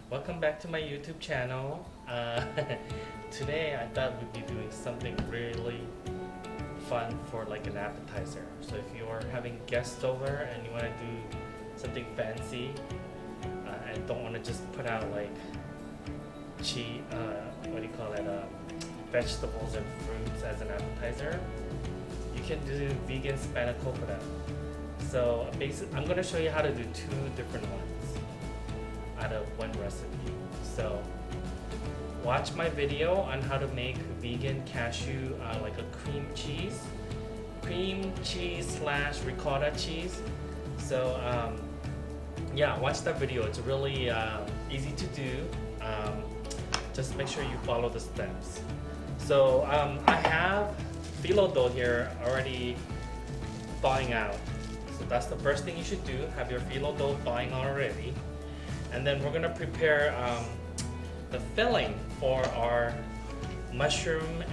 Welcome back to my YouTube channel. Today I thought we'd be doing something really fun for like an appetizer. So if you are having guests over and you want to do something fancy and don't want to just put out like cheap, what do you call it, vegetables and fruits as an appetizer, you can do vegan Spanakopida. So I'm going to show you how to do two different ones out of one recipe. So watch my video on how to make vegan cashew like a cream cheese slash ricotta cheese. So yeah, watch that video. It's really easy to do. Just make sure you follow the steps. So I have phyllo dough here already thawing out. So that's the first thing you should do. Have your phyllo dough thawing already. And then we're gonna prepare the filling for our mushroom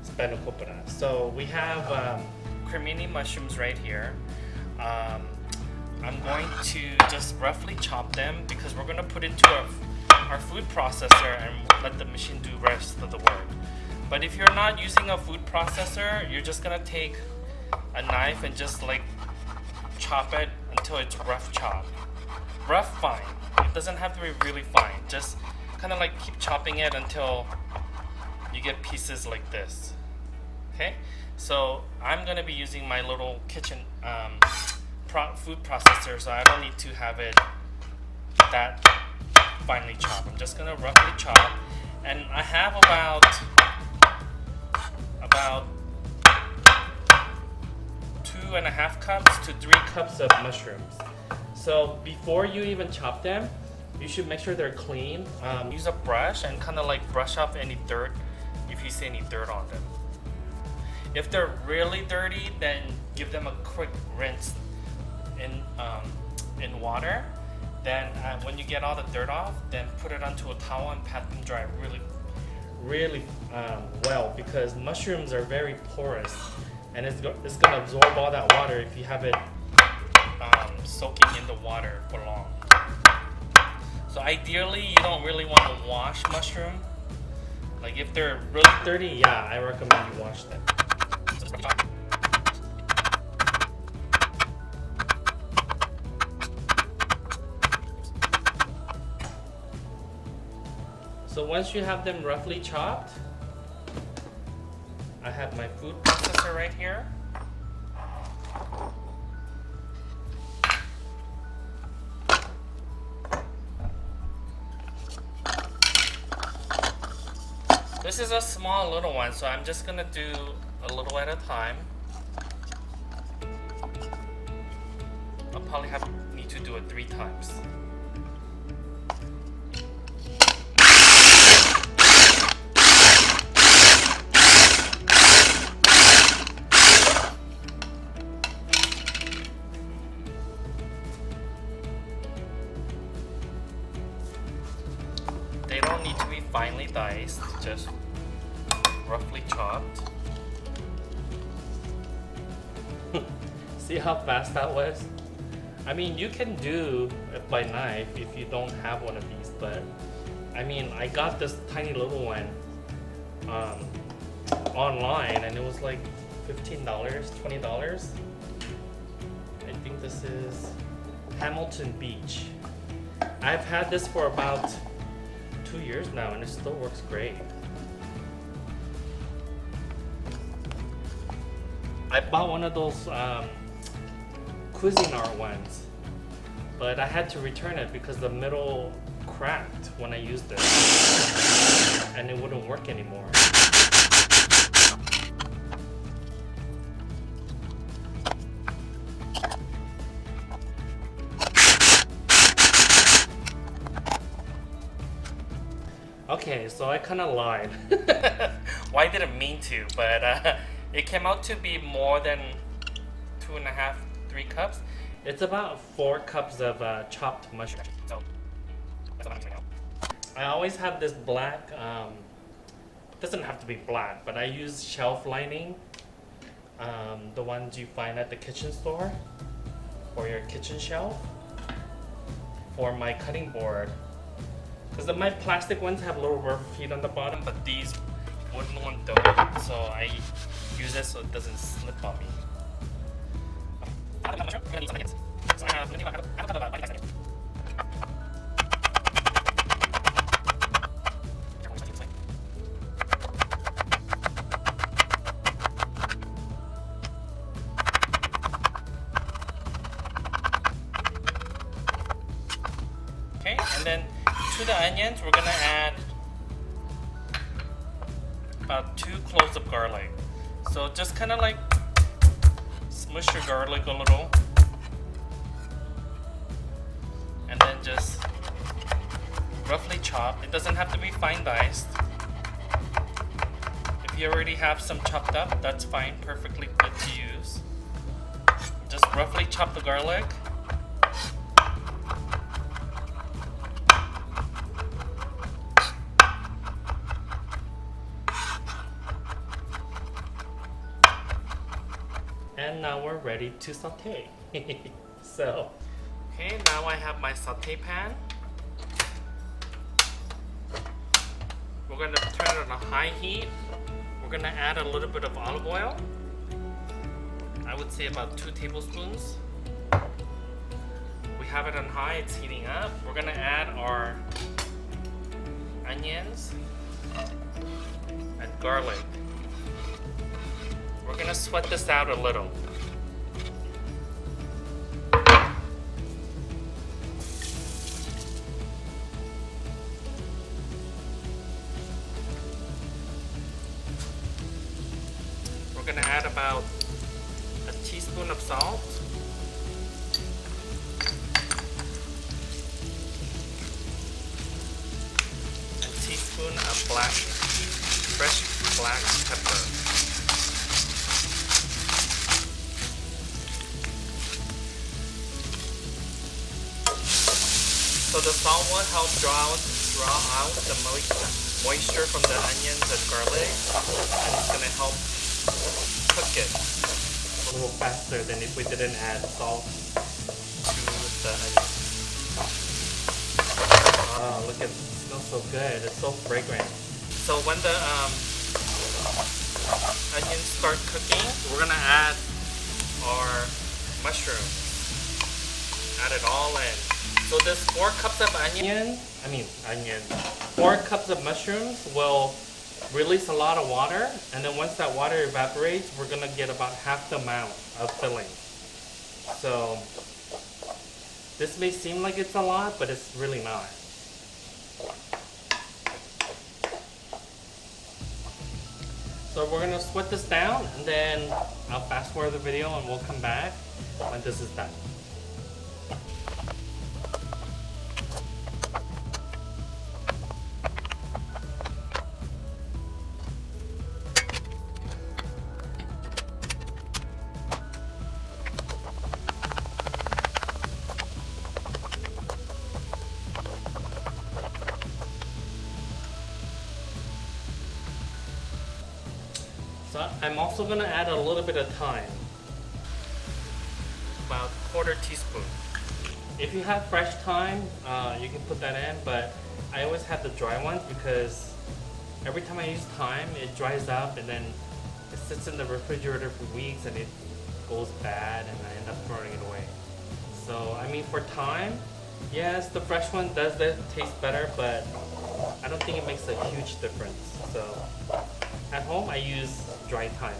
Spanakopida. So we have cremini mushrooms right here. I'm going to just roughly chop them because we're gonna put it into our food processor and let the machine do the rest of the work. But if you're not using a food processor, you're just gonna take a knife and just like chop it until it's rough chop. Rough fine. It doesn't have to be really fine. Just kind of like keep chopping it until you get pieces like this. Okay? So I'm gonna be using my little kitchen food processor, so I don't need to have it that finely chopped. I'm just gonna roughly chop, and I have about 2.5 cups to 3 cups of mushrooms. So before you even chop them, you should make sure they're clean. Use a brush and kind of like brush off any dirt if you see any dirt on them. If they're really dirty, then give them a quick rinse in water. Then when you get all the dirt off, then put it onto a towel and pat them dry really well, because mushrooms are very porous and it's going to absorb all that water if you have it soaking in the water for long. So ideally you don't really want to wash mushroom. Like if they're really dirty, yeah, I recommend you wash them. So once you have them roughly chopped, I have my food processor right here. This is a small little one, so I'm just gonna do a little at a time. I'll probably need to do it 3 times. They don't need to be finely diced, just roughly chopped. See how fast that was? I mean, you can do it by knife if you don't have one of these, but I mean, I got this tiny little one online and it was like $15, $20. I think this is Hamilton Beach. I've had this for about 2 years now and it still works great. I bought one of those Cuisinart ones, but I had to return it because the middle cracked when I used it and it wouldn't work anymore. Okay, so I kind of lied. Well, I didn't mean to, but it came out to be more than 2.5, 3 cups. It's about 4 cups of chopped mushrooms. So that's what I'm doing now. I always have this black, doesn't have to be black, but I use shelf lining, the ones you find at the kitchen store. for your kitchen shelf for my cutting board. Because my plastic ones have little rubber feet on the bottom, but these wooden ones don't. So I use it so it doesn't slip on me. Okay, and then to the onions, we're gonna add about 2 cloves of garlic. So just kind of like smush your garlic a little, and then just roughly chop. It doesn't have to be fine diced. If you already have some chopped up, that's fine, perfectly good to use. Just roughly chop the garlic. And now we're ready to saute. So, okay, now I have my saute pan. We're gonna turn it on a high heat. We're gonna add a little bit of olive oil. I would say about 2 tablespoons. We have it on high, it's heating up. We're gonna add our onions and garlic. We're gonna sweat this out a little. We're gonna add about a teaspoon of salt. A teaspoon of fresh black pepper. So the salt will help draw out the moisture from the onions and garlic, and it's going to help cook it a little faster than if we didn't add salt to the onions. Oh, look, it smells so good. It's so fragrant. So when the onions start cooking, we're going to add our mushrooms. Add it all in. So this 4 cups of 4 cups of mushrooms will release a lot of water, and then once that water evaporates, we're gonna get about half the amount of filling. So this may seem like it's a lot, but it's really not. So we're gonna sweat this down, and then I'll fast forward the video and we'll come back when this is done. So I'm also going to add a little bit of thyme, about 1/4 teaspoon. If you have fresh thyme, you can put that in, but I always have the dry ones because every time I use thyme, it dries up and then it sits in the refrigerator for weeks and it goes bad and I end up throwing it away. So I mean, for thyme, yes, the fresh one does taste better, but I don't think it makes a huge difference. So at home, I use dry thyme.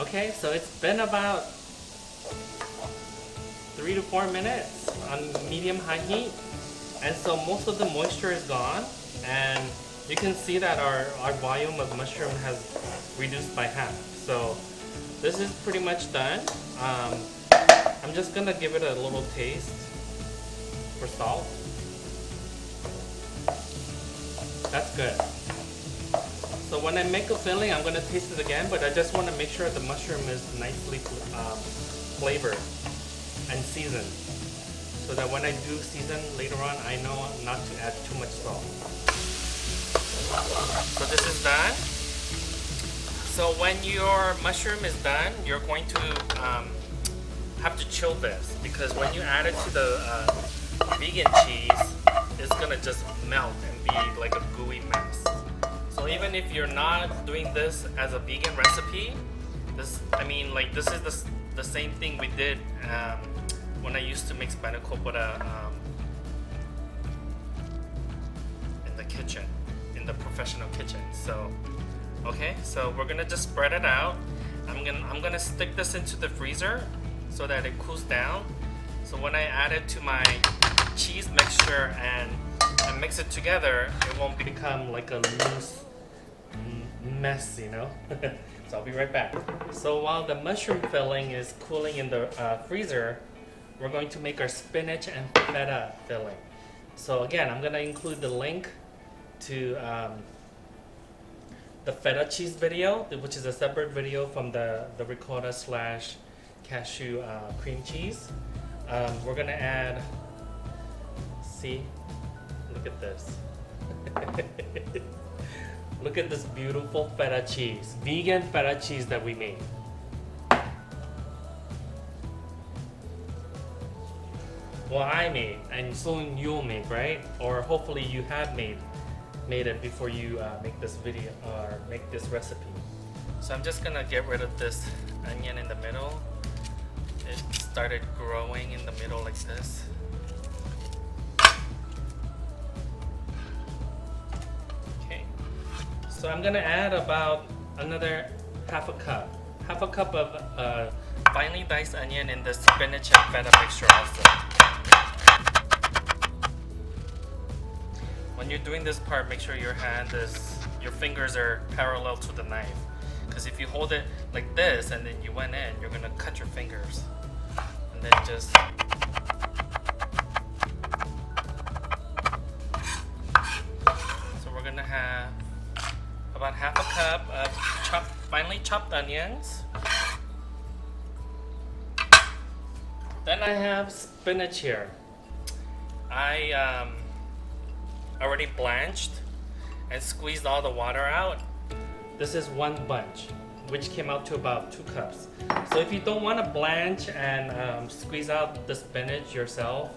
Okay, so it's been about 3 to 4 minutes on medium-high heat. And so most of the moisture is gone, and you can see that our volume of mushroom has reduced by half. So this is pretty much done. I'm just gonna give it a little taste for salt. That's good. So So when I make a filling, I'm gonna taste it again, but I just want to make sure the mushroom is nicely flavored and seasoned, so that when I do season later on, I know not to add too much salt. So this is done. So when your mushroom is done, you're going to have to chill this, because when you add it to the vegan cheese, it's gonna just melt and be like a gooey mess. So even if you're not doing this as a vegan recipe, this is the same thing we did when I used to make Spanakopida in the kitchen, in the professional kitchen. So okay, so we're gonna just spread it out. I'm gonna stick this into the freezer so that it cools down. So when I add it to my cheese mixture and mix it together, it won't become like a loose mess, you know. So I'll be right back. So while the mushroom filling is cooling in the freezer, we're going to make our spinach and feta filling. So again, I'm gonna include the link to the feta cheese video, which is a separate video from the ricotta / cashew cream cheese. We're gonna add, see, look at this. Look at this beautiful feta cheese, vegan feta cheese that we made. Well, I made, and soon you'll make, right? Or hopefully you have made it before you make this video or make this recipe. So I'm just gonna get rid of this onion in the middle. It started growing in the middle like this. Okay, so I'm gonna add about another half a cup of finely diced onion in the spinach and feta mixture also. When you're doing this part, make sure your fingers are parallel to the knife. Because if you hold it like this and then you went in, you're gonna cut your fingers. And then just so we're gonna have about half a cup of finely chopped onions. Then I have spinach here. I already blanched and squeezed all the water out. This is one bunch, which came out to about 2 cups. So if you don't want to blanch and squeeze out the spinach yourself,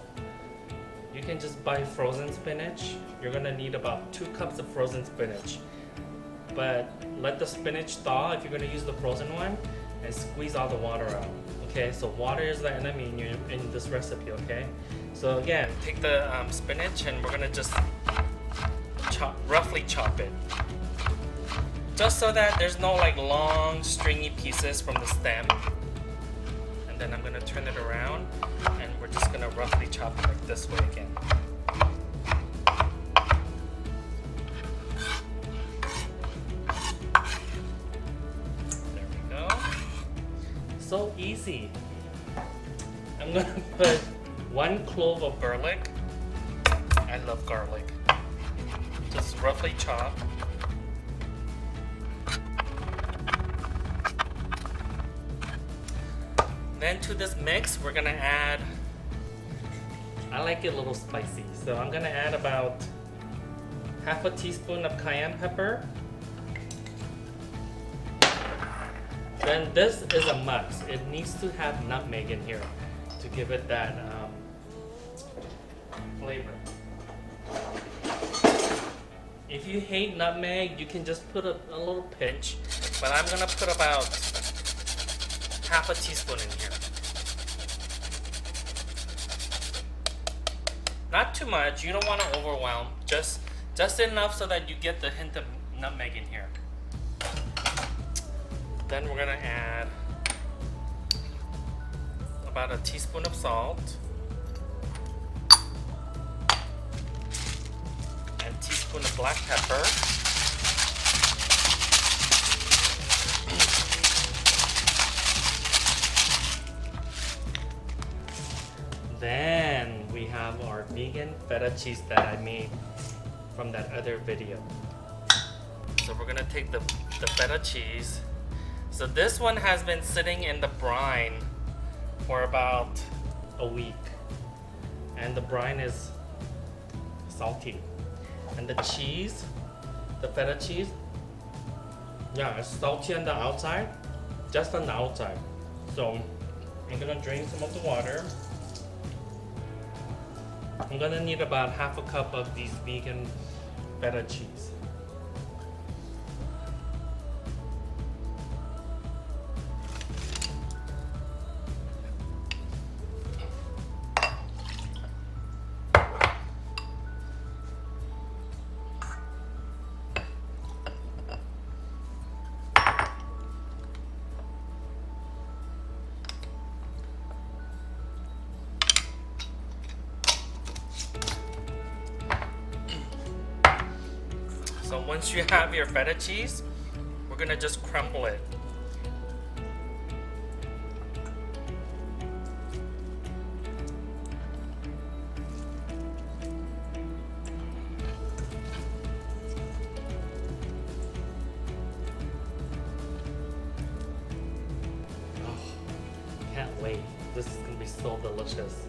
you can just buy frozen spinach. You're gonna need about 2 cups of frozen spinach. But let the spinach thaw if you're gonna use the frozen one, and squeeze all the water out. Okay, so water is the enemy in this recipe, okay? So again, take the spinach and we're gonna just roughly chop it. Just so that there's no like long stringy pieces from the stem. And then I'm gonna turn it around and we're just gonna roughly chop it like this way again. There we go. So easy. I'm gonna put 1 clove of garlic. I love garlic. Just roughly chop. Then to this mix, we're gonna add, I like it a little spicy, so I'm gonna add about half a teaspoon of cayenne pepper. Then this is a must. It needs to have nutmeg in here to give it that flavor. If you hate nutmeg, you can just put a little pinch, but I'm gonna put about half a teaspoon in here. Not too much, you don't want to overwhelm, just enough so that you get the hint of nutmeg in here. Then we're gonna add about a teaspoon of salt and a teaspoon of black pepper. Then we have our vegan feta cheese that I made from that other video. So we're gonna take the feta cheese. So this one has been sitting in the brine for about a week, and the brine is salty, and the cheese, the feta cheese, yeah, it's salty on the outside, just on the outside. So I'm gonna drain some of the water. I'm gonna need about half a cup of these vegan feta cheese. So once you have your feta cheese, we're gonna just crumble it. Oh, can't wait. This is gonna be so delicious.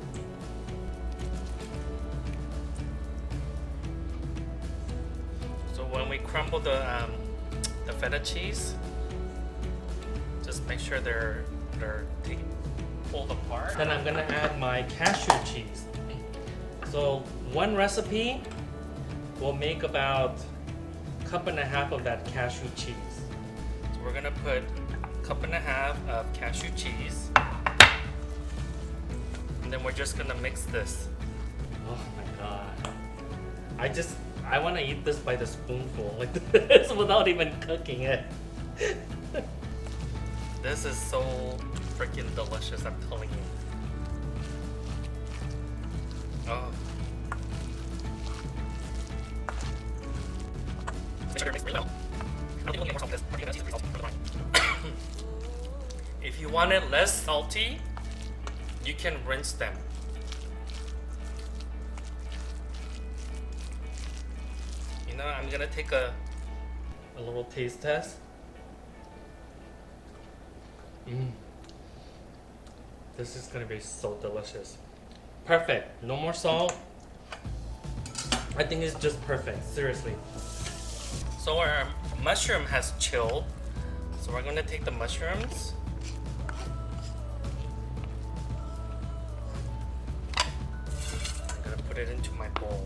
So when we crumble the feta cheese, just make sure they're pulled apart. Then I'm gonna add my cashew cheese. So one recipe will make about a cup and a half of that cashew cheese. So we're gonna put a cup and a half of cashew cheese, and then we're just gonna mix this. Oh my god! I want to eat this by the spoonful, like this, without even cooking it. This is so freaking delicious, I'm telling you. Oh. If you want it less salty, you can rinse them. I'm gonna take a little taste test. This is gonna be so delicious. Perfect. No more salt. I think it's just perfect. Seriously. So our mushroom has chilled. So we're gonna take the mushrooms. I'm gonna put it into my bowl.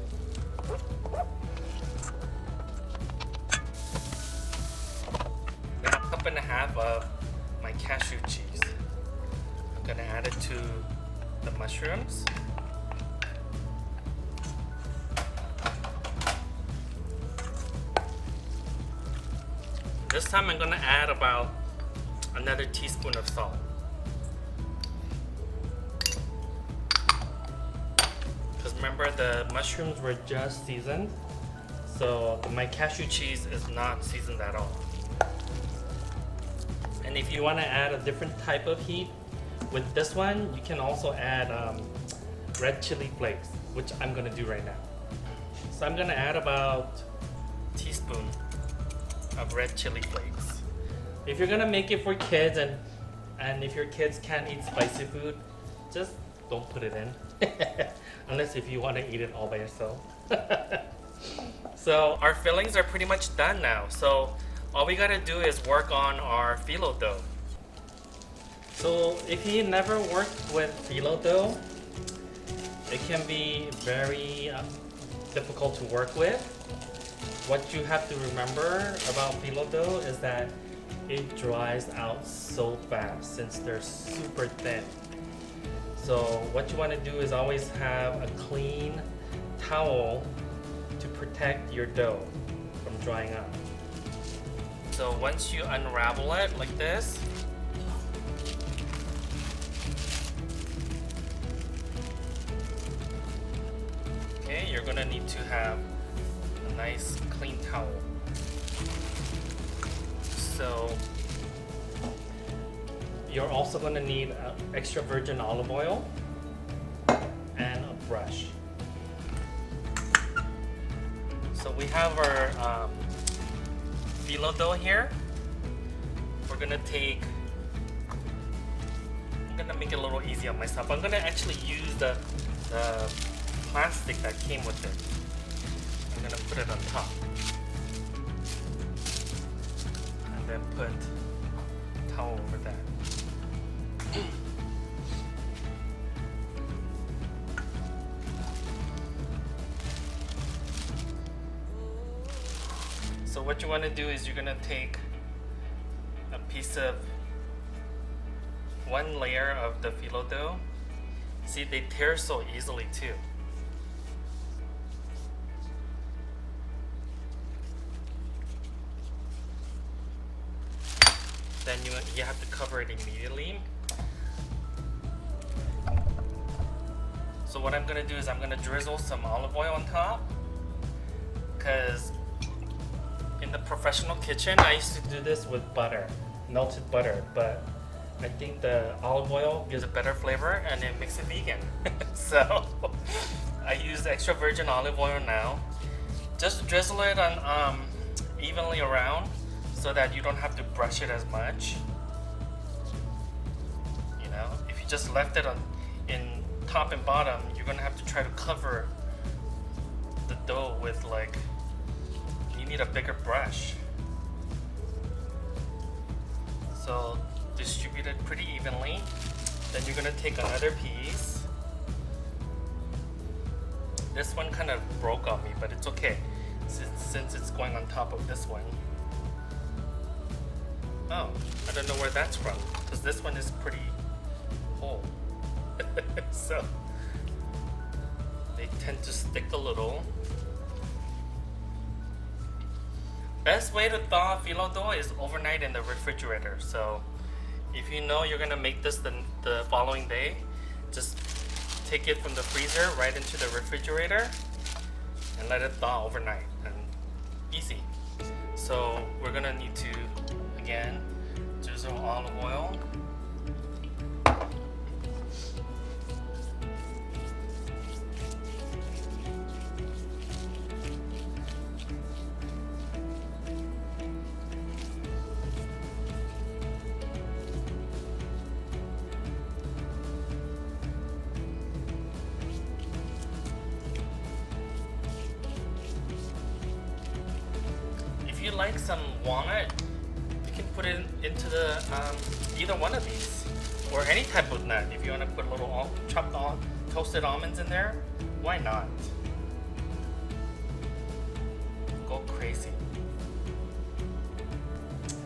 And a half of my cashew cheese. I'm gonna add it to the mushrooms. This time I'm gonna add about another teaspoon of salt. Because remember, the mushrooms were just seasoned, so my cashew cheese is not seasoned at all. And if you want to add a different type of heat with this one, you can also add red chili flakes, which I'm going to do right now. So I'm going to add about a teaspoon of red chili flakes. If you're going to make it for kids, and if your kids can't eat spicy food, just don't put it in. Unless if you want to eat it all by yourself. So our fillings are pretty much done now. So all we gotta do is work on our phyllo dough. So if you never worked with phyllo dough, it can be very difficult to work with. What you have to remember about phyllo dough is that it dries out so fast since they're super thin. So what you want to do is always have a clean towel to protect your dough from drying out. So once you unravel it like this, okay, you're gonna need to have a nice clean towel. So you're also gonna need extra virgin olive oil and a brush. So we have our phyllo dough here, we're gonna take, I'm gonna make it a little easy on myself. I'm gonna actually use the plastic that came with it. I'm gonna put it on top. And then put a towel over that. So what you want to do is you're going to take a piece of one layer of the phyllo dough. See, they tear so easily too. Then you have to cover it immediately. So what I'm going to do is I'm going to drizzle some olive oil on top, because in the professional kitchen, I used to do this with butter, melted butter, but I think the olive oil gives a better flavor and it makes it vegan. So I use extra virgin olive oil now. Just drizzle it on evenly around so that you don't have to brush it as much. You know, if you just left it on in top and bottom, you're gonna have to try to cover the dough with like, you need a bigger brush. So distribute it pretty evenly. Then you're gonna take another piece. This one kind of broke on me, but it's okay since it's going on top of this one. Oh, I don't know where that's from, because this one is pretty whole. So they tend to stick a little. Best way to thaw phyllo dough is overnight in the refrigerator. So if you know you're gonna make this the following day, just take it from the freezer right into the refrigerator and let it thaw overnight, and easy. So we're gonna need to, again, drizzle olive oil. If you like some walnut, you can put it into the either one of these, or any type of nut. If you want to put little chopped toasted almonds in there, why not? Go crazy.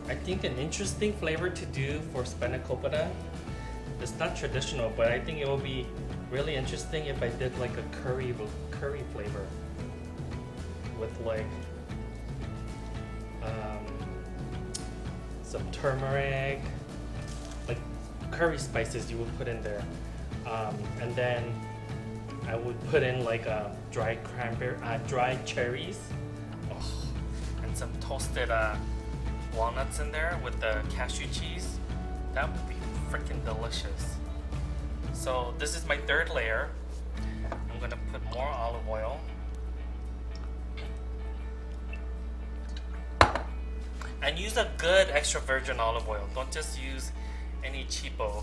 I think an interesting flavor to do for Spanakopida, it's not traditional, but I think it will be really interesting if I did like a curry flavor with like some turmeric, like curry spices you would put in there, and then I would put in like dried cherries, and some toasted walnuts in there with the cashew cheese. That would be freaking delicious. So this is my third layer. I'm gonna put more olive oil. And use a good extra virgin olive oil. Don't just use any cheapo,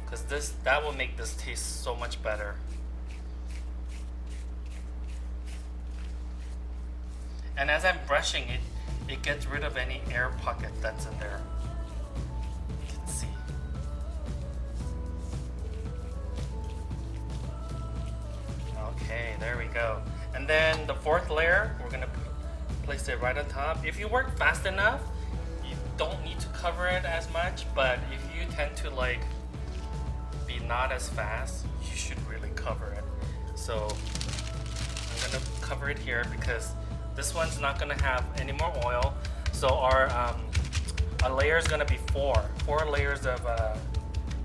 because that will make this taste so much better. And as I'm brushing it, it gets rid of any air pocket that's in there. You can see. Okay, there we go. And then the fourth layer, we're gonna place it right on top. If you work fast enough, you don't need to cover it as much, but if you tend to like be not as fast, you should really cover it. So I'm gonna cover it here because this one's not gonna have any more oil. So our layer is gonna be four layers of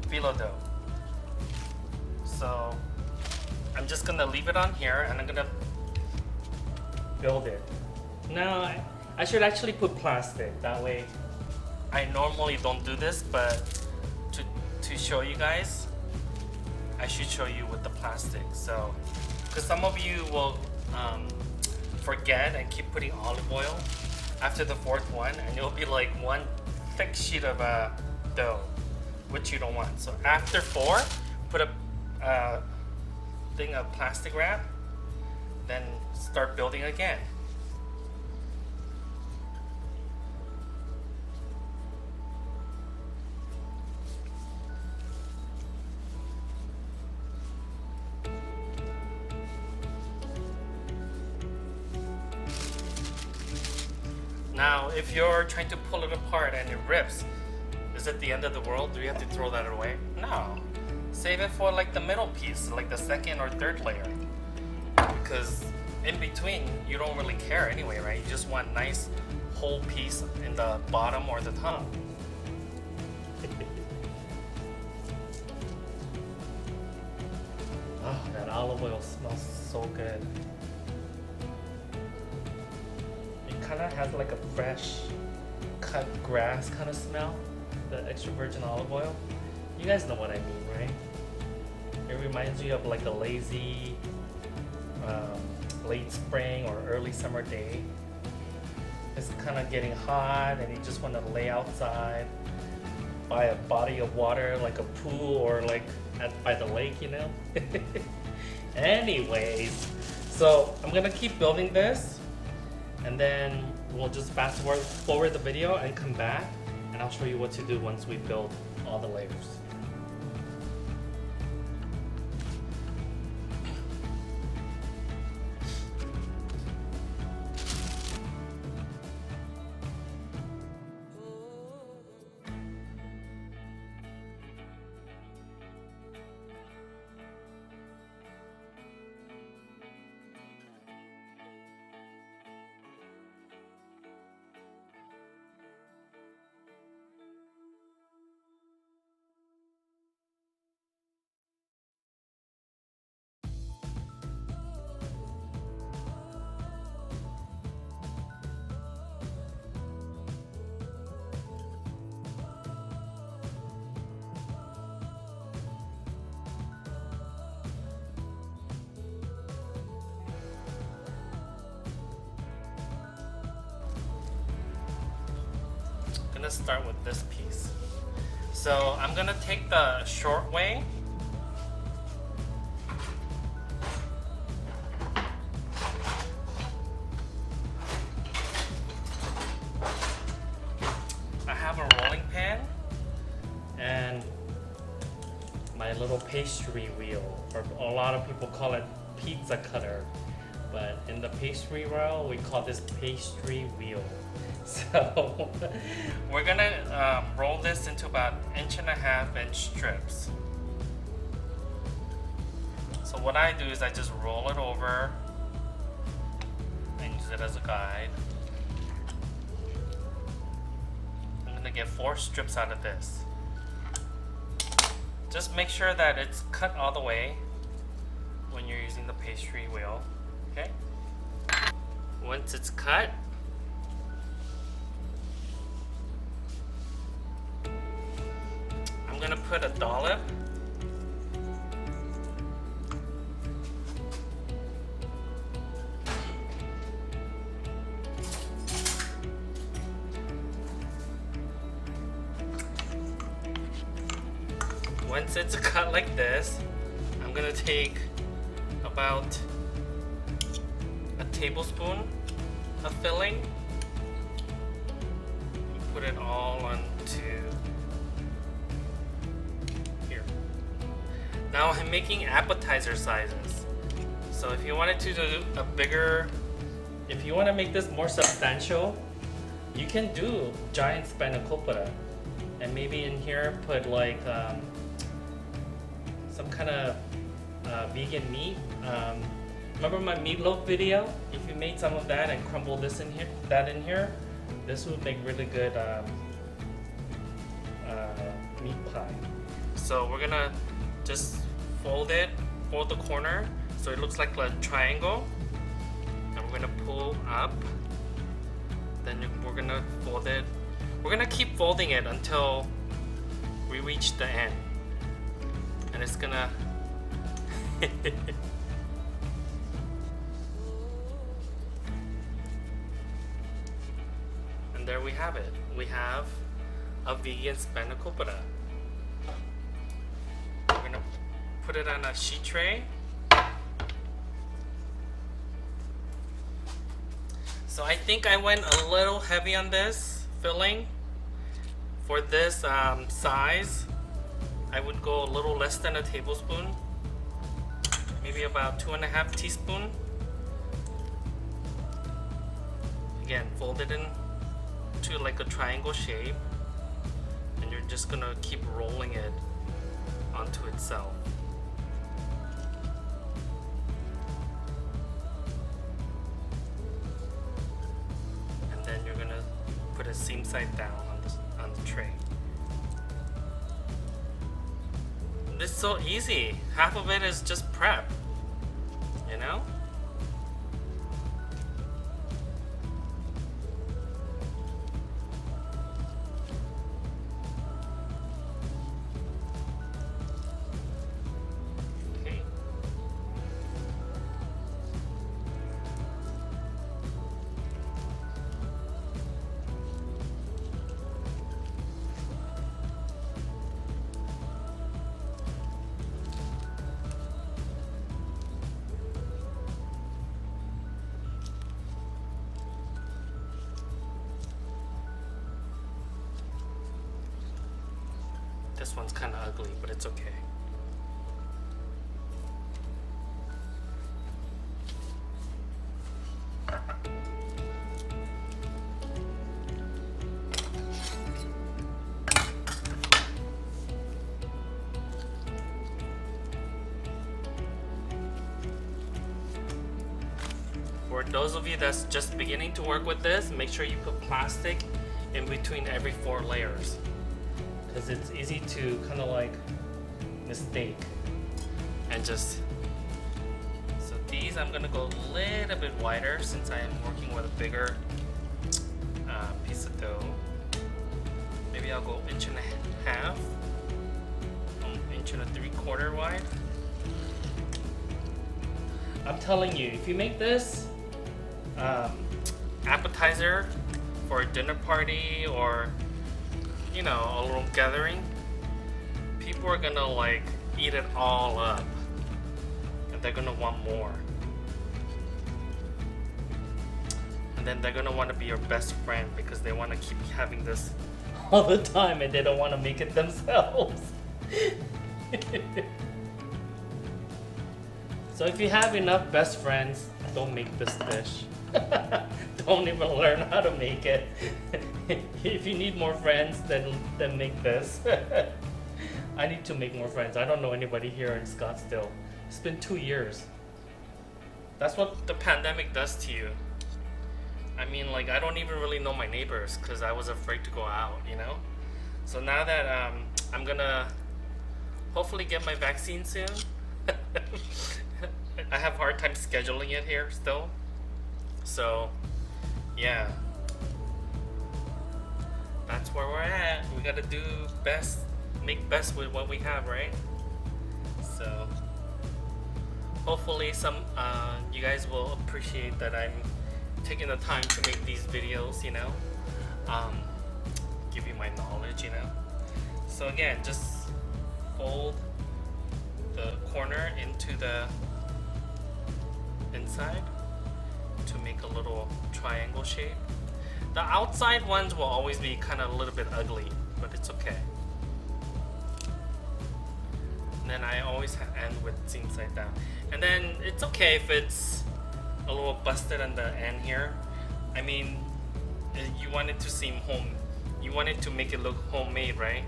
phyllo dough. So I'm just gonna leave it on here and I'm gonna build it. Now, I should actually put plastic. That way, I normally don't do this, but to show you guys, I should show you with the plastic. So, because some of you will forget and keep putting olive oil after the fourth one, and it'll be like one thick sheet of dough, which you don't want. So after 4, put a thing of plastic wrap, then start building again. Now, if you're trying to pull it apart and it rips, is it the end of the world? Do you have to throw that away? No. Save it for like the middle piece, like the second or third layer. Because in between, you don't really care anyway, right? You just want nice whole piece in the bottom or the top. Oh, that olive oil smells so good. Kind of has like a fresh cut grass kind of smell, the extra virgin olive oil. You guys know what I mean, right? It reminds you of like a lazy late spring or early summer day. It's kind of getting hot and you just want to lay outside by a body of water like a pool or like by the lake, you know. Anyways, so I'm gonna keep building this, and then we'll just fast forward the video and come back, and I'll show you what to do once we build all the layers. I'm gonna start with this piece. So I'm gonna take the short way. I have a rolling pan and my little pastry wheel, or a lot of people call it pizza cutter, but in the pastry world we call this pastry wheel. So we're gonna roll this into about 1.5-inch strips. So what I do is I just roll it over and use it as a guide. I'm gonna get 4 strips out of this. Just make sure that it's cut all the way when you're using the pastry wheel, okay? Once it's cut, I'm gonna put a dollop . Once it's cut like this, I'm gonna take about a tablespoon of filling and put it all onto here. Now I'm making appetizer sizes. So if you wanted to do a bigger, if you want to make this more substantial, you can do giant Spanakopida, and maybe in here put like some kind of vegan meat. Remember my meatloaf video? If you made some of that and crumble this in here, this would make really good meat pie. So we're gonna just fold the corner so it looks like a triangle, and we're gonna pull up. Then we're gonna fold it. We're gonna keep folding it until we reach the end, and it's gonna there we have it. We have a vegan Spanakopida. We're gonna put it on a sheet tray. So I think I went a little heavy on this filling. For this size, I would go a little less than a tablespoon, maybe about 2.5 teaspoons. Again, fold it into like a triangle shape, and you're just gonna keep rolling it onto itself. And then you're gonna put it seam side down on the tray. This is so easy. Half of it is just prep, you know? Okay. This one's kind of ugly, but it's okay. For those of you that's just beginning to work with this, make sure you put plastic in between every 4 layers. Because it's easy to kind of like mistake and just, so these I'm gonna go a little bit wider since I am working with a bigger piece of dough. Maybe I'll go 1.5 inches, 1.75 inches wide. I'm telling you, if you make this appetizer for a dinner party or, you know, a little gathering, people are gonna like eat it all up and they're gonna want more, and then they're gonna want to be your best friend because they want to keep having this all the time and they don't want to make it themselves. So if you have enough best friends, don't make this dish. Don't even learn how to make it. If you need more friends, then make this. I need to make more friends. I don't know anybody here in Scottsdale. It's been 2 years. That's what the pandemic does to you. I mean, like, I don't even really know my neighbors because I was afraid to go out, you know? So now that I'm gonna hopefully get my vaccine soon. I have a hard time scheduling it here still. So, yeah. That's where we're at. We gotta do best, make best with what we have, right? So, hopefully you guys will appreciate that I'm taking the time to make these videos, you know? Give you my knowledge, you know? So again, just fold the corner into the inside to make a little triangle shape. The outside ones will always be kind of a little bit ugly, but it's okay. And then I always end with seam side down. And then it's okay if it's a little busted on the end here. I mean, you want it to seem you want it to make it look homemade, right?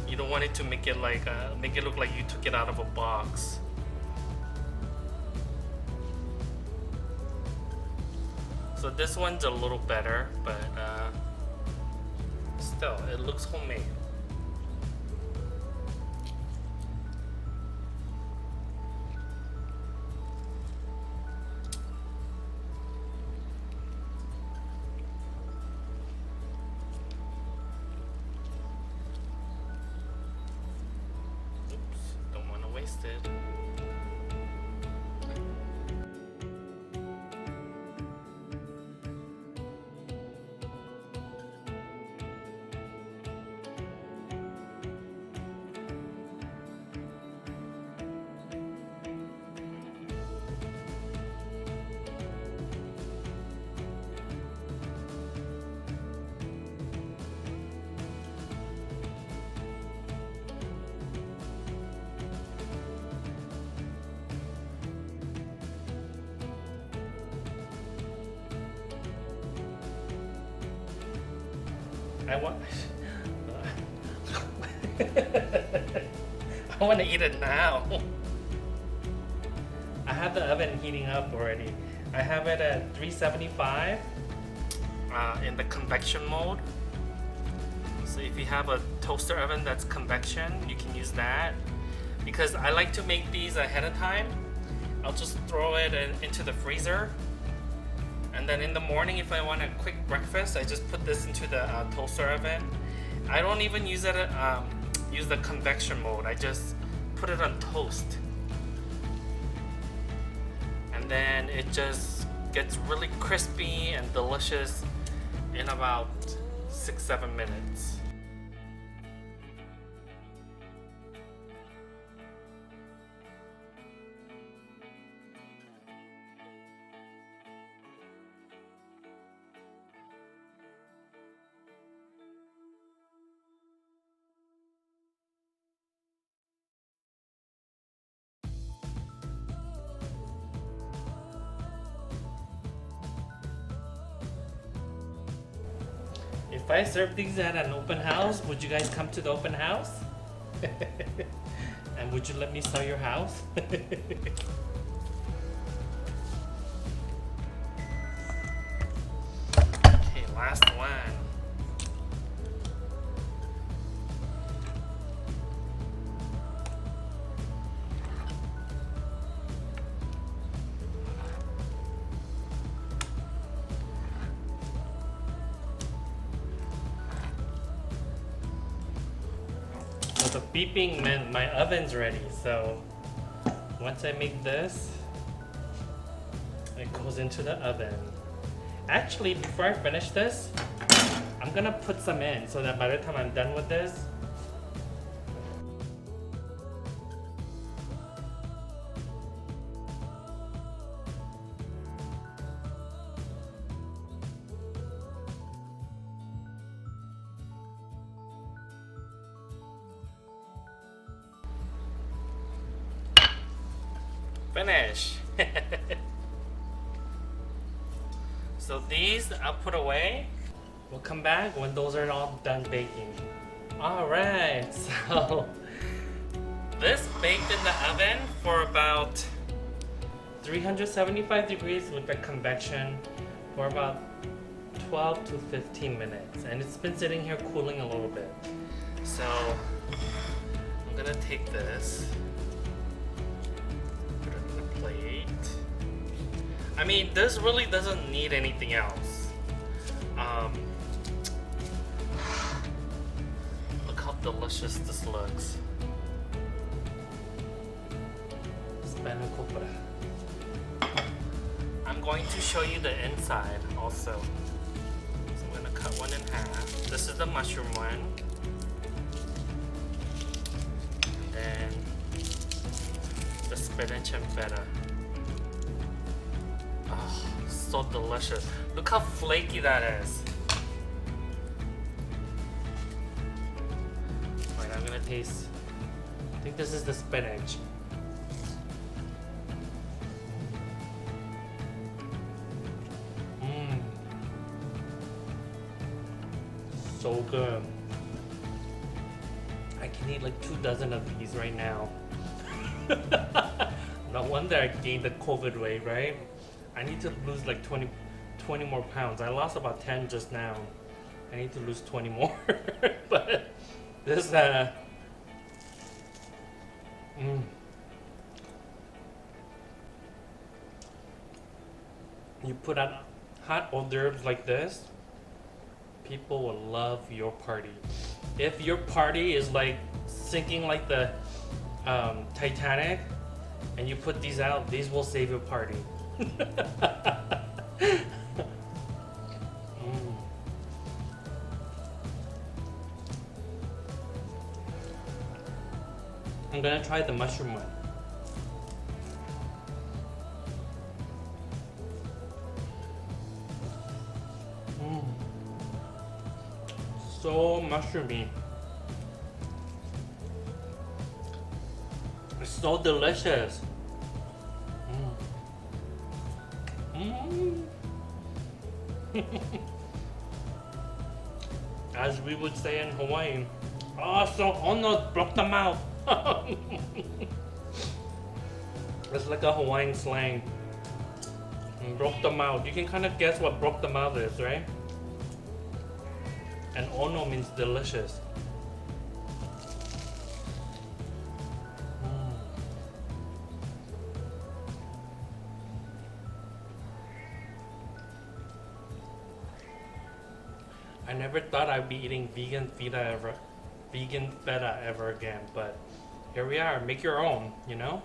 You don't want it to make it like make it look like you took it out of a box. So this one's a little better, but still, it looks homemade. Oops, don't want to waste it. I want. I want to eat it now. I have the oven heating up already. I have it at 375 in the convection mode. So if you have a toaster oven that's convection, you can use that. Because I like to make these ahead of time. I'll just throw it into the freezer. And then in the morning, if I want a quick breakfast, I just put this into the toaster oven. I don't even use it. Use the convection mode. I just put it on toast, and then it just gets really crispy and delicious in about 6-7 minutes. If I serve these at an open house, would you guys come to the open house? And would you let me sell your house? Okay, last one. So the beeping meant my oven's ready. So once I make this, it goes into the oven. Actually, before I finish this, I'm gonna put some in so that by the time I'm done with this, finish. So these I'll put away. We'll come back when those are all done baking. Alright, so this baked in the oven for about 375 degrees with the convection for about 12 to 15 minutes. And it's been sitting here cooling a little bit. So I'm gonna take this, put it in a plate. I mean, this really doesn't need anything else. Look how delicious this looks. Spanakopida. I'm going to show you the inside also. So I'm gonna cut one in half. This is the mushroom one. And then the spinach and feta. Oh, so delicious. Look how flaky that is. Alright, I'm gonna taste. I think this is the spinach. So good. I can eat like 2 dozen of these right now. No wonder I gained the COVID weight, right? I need to lose like 20 more pounds. I lost about 10 just now. I need to lose 20 more. But this you put on hot hors d'oeuvres like this, people will love your party. If your party is like sinking like the Titanic and you put these out, these will save your party. I'm gonna try the mushroom one. So mushroomy. It's so delicious. as we would say in Hawaii. Oh no, broke the mouth. It's like a Hawaiian slang. Broke the mouth. You can kind of guess what broke the mouth is, right? And ono means delicious. I never thought I'd be eating vegan feta ever again, but here we are. Make your own, you know?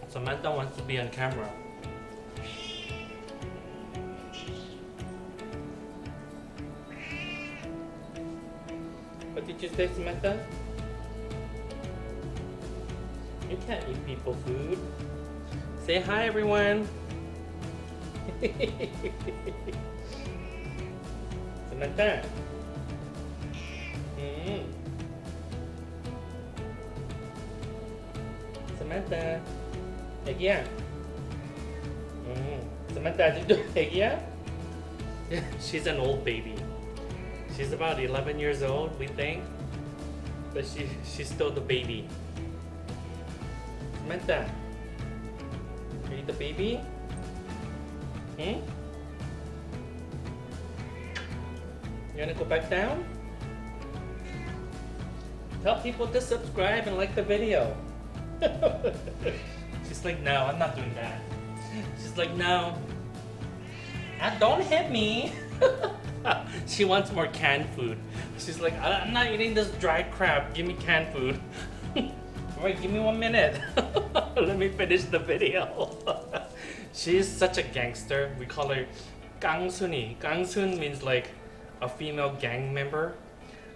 Samantha wants to be on camera. What did you say, Samantha? You can't eat people food. Say hi, everyone. Samantha. Samantha. 애기야. Samantha 아직도 애기야? She's an old baby. She's about 11 years old, we think. But she's still the baby. Samantha, are you the baby? You wanna go back down? Tell people to subscribe and like the video. She's like, no, I'm not doing that. She's like, no. Don't hit me. She wants more canned food. She's like, I'm not eating this dry crap. Give me canned food. Alright, give me 1 minute. Let me finish the video. She's such a gangster. We call her Gangsuni. Gangsun means like a female gang member.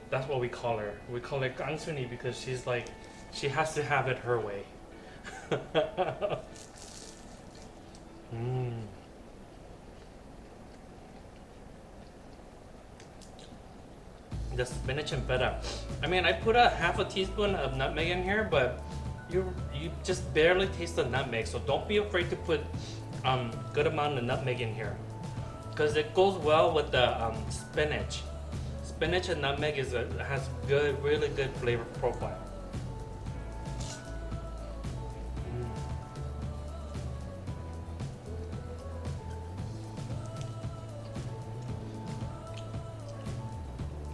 That's what we call her. We call her Gangsuni because she's like, she has to have it her way. The spinach and feta. I mean, I put a half a teaspoon of nutmeg in here, but you just barely taste the nutmeg, so don't be afraid to put good amount of nutmeg in here, because it goes well with the spinach. Spinach and nutmeg has really good flavor profile.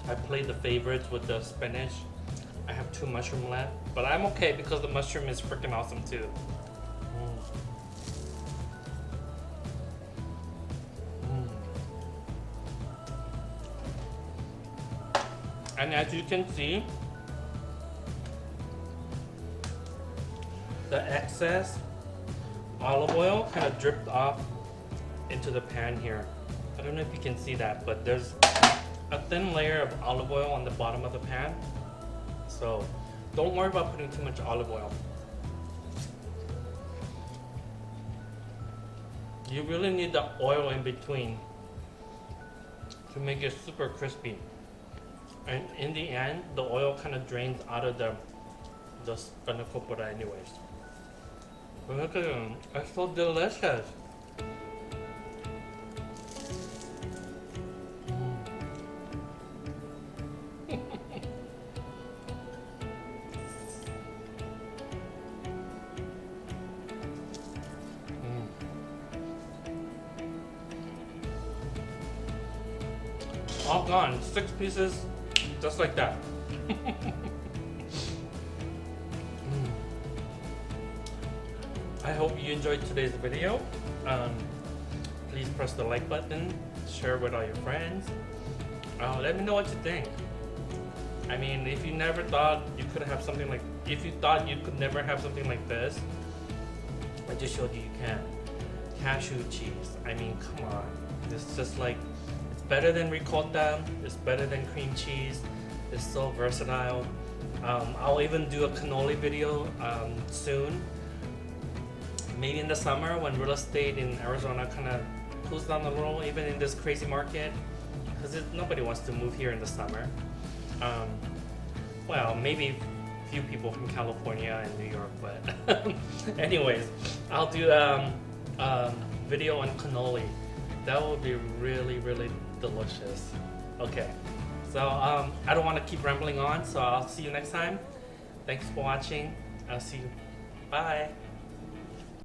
I played the favorites with the spinach. I have 2 mushroom left, but I'm okay because the mushroom is freaking awesome too. And as you can see, the excess olive oil kind of dripped off into the pan here. I don't know if you can see that, but there's a thin layer of olive oil on the bottom of the pan. So don't worry about putting too much olive oil. You really need the oil in between to make it super crispy. And in the end, the oil kind of drains out of the Spanakopida anyways. But look at them, it's so delicious. All gone, 6 pieces, just like that. I hope you enjoyed today's video. Please press the like button, share with all your friends. Let me know what you think. I mean, if you never thought you could have something like, if you thought you could never have something like this, I just showed you can. Cashew cheese, I mean, come on. It's just like, better than ricotta, it's better than cream cheese, it's so versatile. I'll even do a cannoli video soon. Maybe in the summer when real estate in Arizona kind of cools down a little, even in this crazy market, because nobody wants to move here in the summer. Well, maybe few people from California and New York, but anyways, I'll do video on cannoli. That would be really, really delicious. Okay, so I don't want to keep rambling on, so I'll see you next time. Thanks for watching. I'll see you. Bye.